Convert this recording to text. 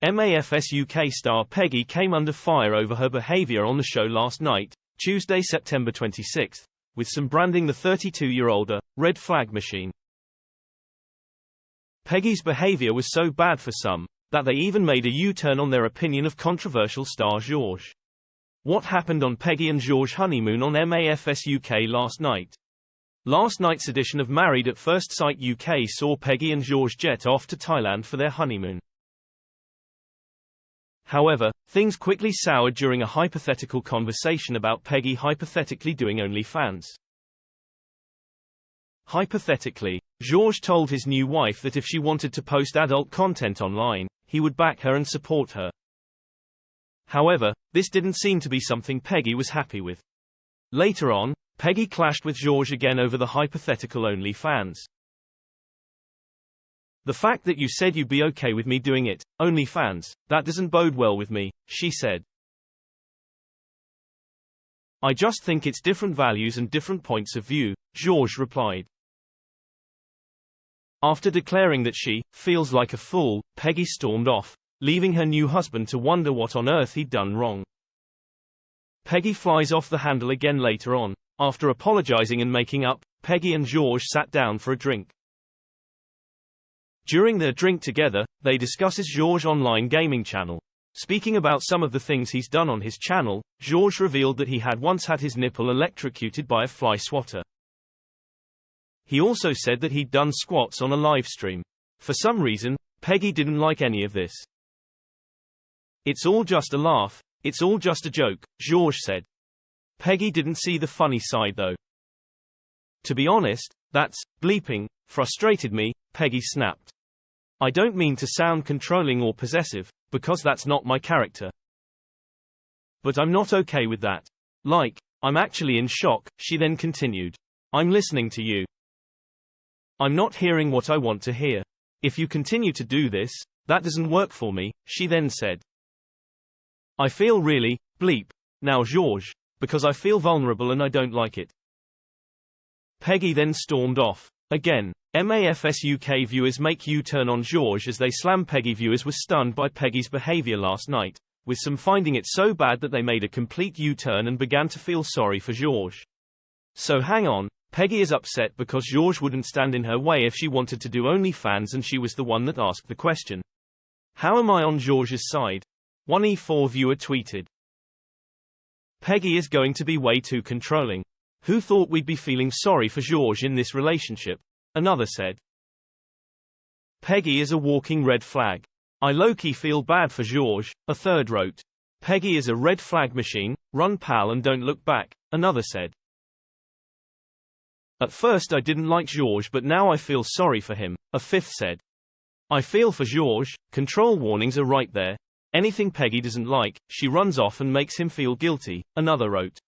MAFS UK star Peggy came under fire over her behaviour on the show last night, Tuesday, September 26, with some branding the 32-year-old a red flag machine. Peggy's behaviour was so bad for some, that they even made a U-turn on their opinion of controversial star Georges. What happened on Peggy and Georges' honeymoon on MAFS UK last night? Last night's edition of Married at First Sight UK saw Peggy and Georges jet off to Thailand for their honeymoon. However, things quickly soured during a hypothetical conversation about Peggy hypothetically doing OnlyFans. Hypothetically, Georges told his new wife that if she wanted to post adult content online, he would back her and support her. However, this didn't seem to be something Peggy was happy with. Later on, Peggy clashed with Georges again over the hypothetical OnlyFans. "The fact that you said you'd be okay with me doing it, OnlyFans, that doesn't bode well with me," she said. "I just think it's different values and different points of view," Georges replied. After declaring that she feels like a fool, Peggy stormed off, leaving her new husband to wonder what on earth he'd done wrong. Peggy flies off the handle again later on. After apologizing and making up, Peggy and Georges sat down for a drink. During their drink together, they discusses Georges' online gaming channel. Speaking about some of the things he's done on his channel, Georges revealed that he had once had his nipple electrocuted by a fly swatter. He also said that he'd done squats on a live stream. For some reason, Peggy didn't like any of this. "It's all just a laugh, it's all just a joke," Georges said. Peggy didn't see the funny side though. "To be honest, that's bleeping frustrated me," Peggy snapped. "I don't mean to sound controlling or possessive, because that's not my character. But I'm not okay with that. Like, I'm actually in shock," she then continued. "I'm listening to you. I'm not hearing what I want to hear. If you continue to do this, that doesn't work for me," she then said. "I feel really bleep now, Georges, because I feel vulnerable and I don't like it." Peggy then stormed off. Again, MAFS UK viewers make U-turn on Georges as they slam Peggy. Viewers were stunned by Peggy's behavior last night, with some finding it so bad that they made a complete U-turn and began to feel sorry for Georges. So hang on, Peggy is upset because Georges wouldn't stand in her way if she wanted to do OnlyFans and she was the one that asked the question. "How am I on Georges' side?" One E4 viewer tweeted. "Peggy is going to be way too controlling. Who thought we'd be feeling sorry for Georges in this relationship?" Another said. "Peggy is a walking red flag. I low-key feel bad for Georges," a third wrote. "Peggy is a red flag machine, run pal and don't look back," another said. "At first I didn't like Georges but now I feel sorry for him," a fifth said. "I feel for Georges, control warnings are right there. Anything Peggy doesn't like, she runs off and makes him feel guilty," another wrote.